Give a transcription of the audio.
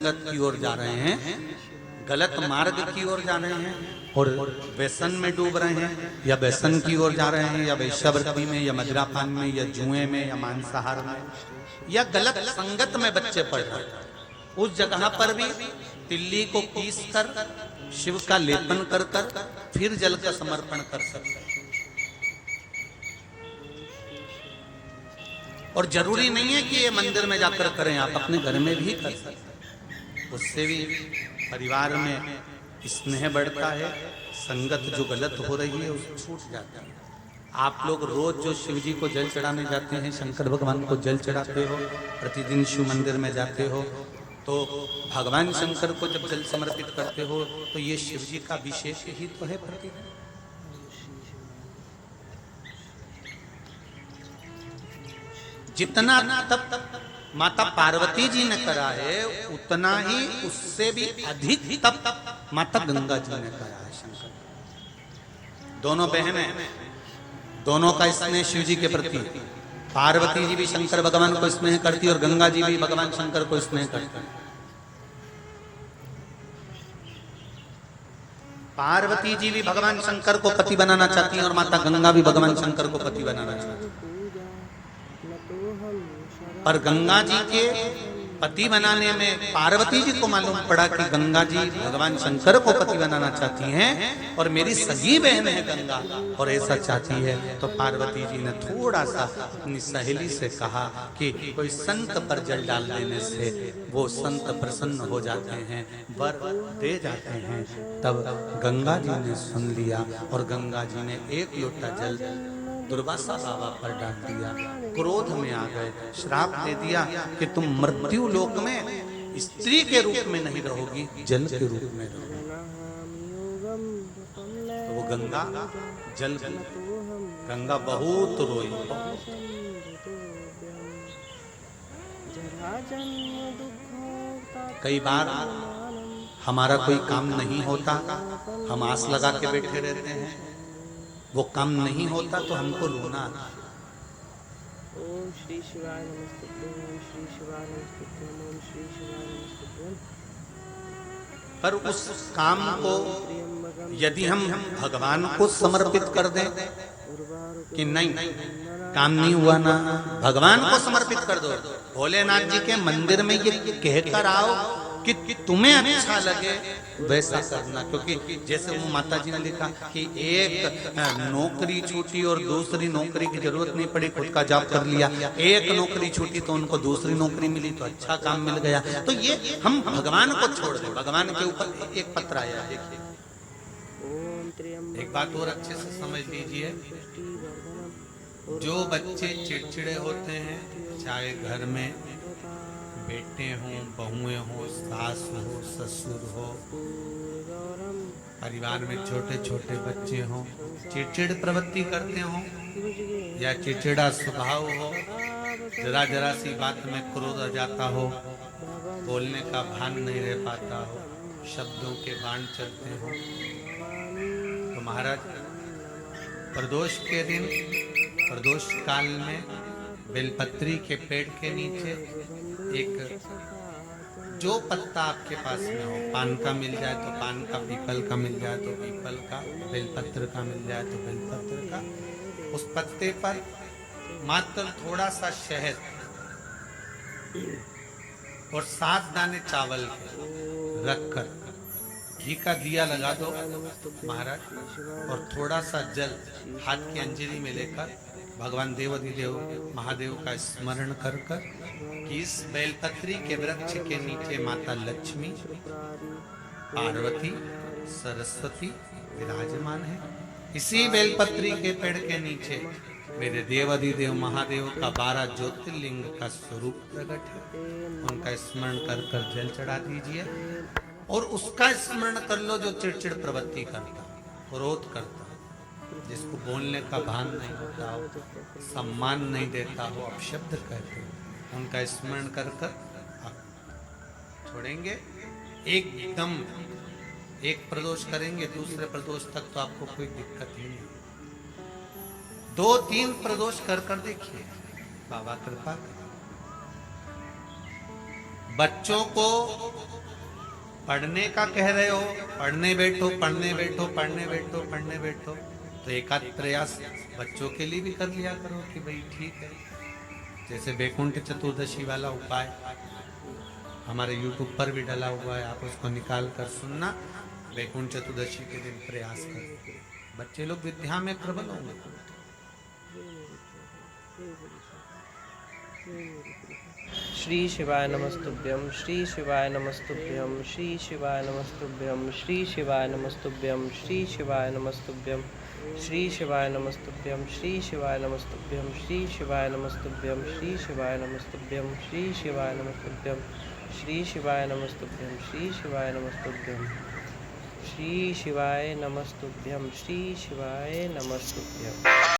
की ओर जा रहे हैं, गलत मार्ग की ओर जा रहे हैं और व्यसन में डूब रहे हैं, या व्यसन की ओर जा रहे हैं, या वेश्यावृत्ति में, या मदिरापान में, या जुए में, या मांसाहार में, या गलत संगत में बच्चे पड़ रहे हैं, उस जगह पर भी तिल्ली को पीस कर शिव का लेपन कर कर फिर जल का समर्पण कर सकते हैं। और जरूरी नहीं है कि ये मंदिर में जाकर करें, आप अपने घर में भी कर सकते हैं। उससे भी परिवार में स्नेह बढ़ता है, संगत जो गलत हो रही है उसे छूट जाता है। आप लोग रोज जो शिव जी को जल चढ़ाने जाते हैं, शंकर भगवान को जल चढ़ाते हो, प्रतिदिन शिव मंदिर में जाते हो, तो भगवान शंकर को जब जल समर्पित करते हो तो ये शिव जी का विशेष ही तो है प्रतिदिन। जितना तप माता पार्वती जी ने करा है, उतना ही उससे भी अधिक तप माता गंगा जी ने करा है। शंकर दोनों बहनें, दोनों का स्नेह शिव जी के प्रति, पार्वती जी भी शंकर भगवान को स्नेह करती और गंगा जी भी भगवान शंकर को स्नेह करती। पार्वती जी भी भगवान शंकर को पति बनाना चाहती हैं और माता गंगा भी भगवान शंकर को पति बनाना चाहती है। पर गंगा जी के पति बनाने में पार्वती जी को मालूम पड़ा कि गंगा जी भगवान शंकर को पति बनाना चाहती हैं और मेरी सगी बहन है गंगा और ऐसा चाहती है, तो पार्वती जी ने थोड़ा सा अपनी सहेली से कहा कि कोई संत पर जल डाल देने से वो संत प्रसन्न हो जाते हैं, वर दे जाते हैं। तब गंगा जी ने सुन लिया और गंगा जी ने एक लोटा जल दुर्वासा बाबा पर डाल दिया। क्रोध में आ गए, श्राप दे दिया कि तुम मृत्यु लोक में स्त्री के रूप में नहीं रहोगी, जल के रूप में रहोगी। तो वो गंगा जल, गंगा बहुत रोई। कई बार हमारा कोई काम नहीं होता, हम आस लगा के बैठे रहते हैं, वो काम नहीं होता तो हमको रोना आता है। ओम श्री शिवाय नमस्तुभ्यं, ओम श्री शिवाय नमस्तुभ्यं, ओम श्री शिवाय नमस्तुभ्यं। पर उस काम को यदि हम भगवान को समर्पित कर दें कि नहीं, काम नहीं हुआ ना, भगवान को समर्पित कर दो, भोलेनाथ जी के मंदिर में ये कहकर आओ कि तुम्हें अच्छा लगे वैसा करना। क्योंकि जैसे वो माता जी ने लिखा कि एक नौकरी छूटी और दूसरी नौकरी की जरूरत नहीं पड़ी, खुद का जॉब कर लिया, एक नौकरी छूटी तो उनको दूसरी नौकरी मिली तो अच्छा काम मिल गया। तो ये हम भगवान को छोड़ दें, भगवान के ऊपर एक पत्र आया। देखिए एक बात और अच्छे से समझ लीजिए, जो बच्चे चिड़चिड़े होते हैं, चाहे घर में बेटे हों, बहुएं हों, सास हो, ससुर हो, परिवार में छोटे छोटे बच्चे हों, चिड़चिड़ प्रवृत्ति करते हों या चिड़चिड़ा स्वभाव हो, जरा जरा सी बात में क्रोध आ जाता हो, बोलने का भान नहीं रह पाता हो, शब्दों के बाण चलते हो, तो महाराज प्रदोष के दिन, प्रदोष काल में बेलपत्री के पेड़ के नीचे एक जो पत्ता आपके पास में हो, पान का मिल जाए तो पान का, पीपल का मिल जाए तो पीपल का, बेलपत्र का मिल जाए तो बेलपत्र का, उस पत्ते पर मात्र थोड़ा सा शहद और 7 दाने चावल के रखकर घी का दिया लगा दो महाराज, और थोड़ा सा जल हाथ की अंजलि में लेकर भगवान देवाधिदेव महादेव का स्मरण कर कर कि इस बेलपत्री के वृक्ष के नीचे माता लक्ष्मी, पार्वती, सरस्वती विराजमान है। इसी बेलपत्री के पेड़ के नीचे मेरे देवाधिदेव महादेव का 12 ज्योतिर्लिंग का स्वरूप प्रकट है। उनका स्मरण कर कर जल चढ़ा दीजिए और उसका स्मरण कर लो जो चिड़चिड़ प्रवृत्ति करता, क्रोध करता, जिसको बोलने का भान नहीं होता हो, सम्मान नहीं देता हो, अपशब्द कहते हो, उनका स्मरण कर कर आप छोड़ेंगे। एकदम एक प्रदोष करेंगे, दूसरे प्रदोष तक तो आपको कोई दिक्कत ही नहीं। 2-3 प्रदोष कर कर देखिए, बाबा कृपा करें। बच्चों को पढ़ने का कह रहे हो, पढ़ने बैठो पढ़ने बैठो पढ़ने बैठो पढ़ने बैठो, तो एक आध प्रयास बच्चों के लिए भी कर लिया करो कि भाई ठीक है। जैसे बैकुंठ चतुर्दशी वाला उपाय हमारे YouTube पर भी डला हुआ है, आप उसको निकाल कर सुनना। बैकुंठ चतुर्दशी के दिन प्रयास कर, बच्चे लोग विद्या में प्रबल होंगे। श्री शिवाय नमस्तुभ्यं, श्री शिवाय नमस्तुभ्यं, श्री शिवाय नमस्तुभ्यं, श्री शिवाय नमस्तुभ्यं, श्री शिवाय नमस्तुभ्यं, श्री शिवाय नमस्तुभ्यं, श्री शिवाय नमस्तुभ्यं, श्री शिवाय नमस्तुभ्यं, श्री शिवाय नमस्तुभ्यं, श्री शिवाय नमस्तुभ्यं, श्री शिवाय नमस्तुभ्यं, श्री शिवाय नमस्तुभ्यं, श्री शिवाय नमस्तुभ्यं, श्री शिवाय नमस्तुभ्यं।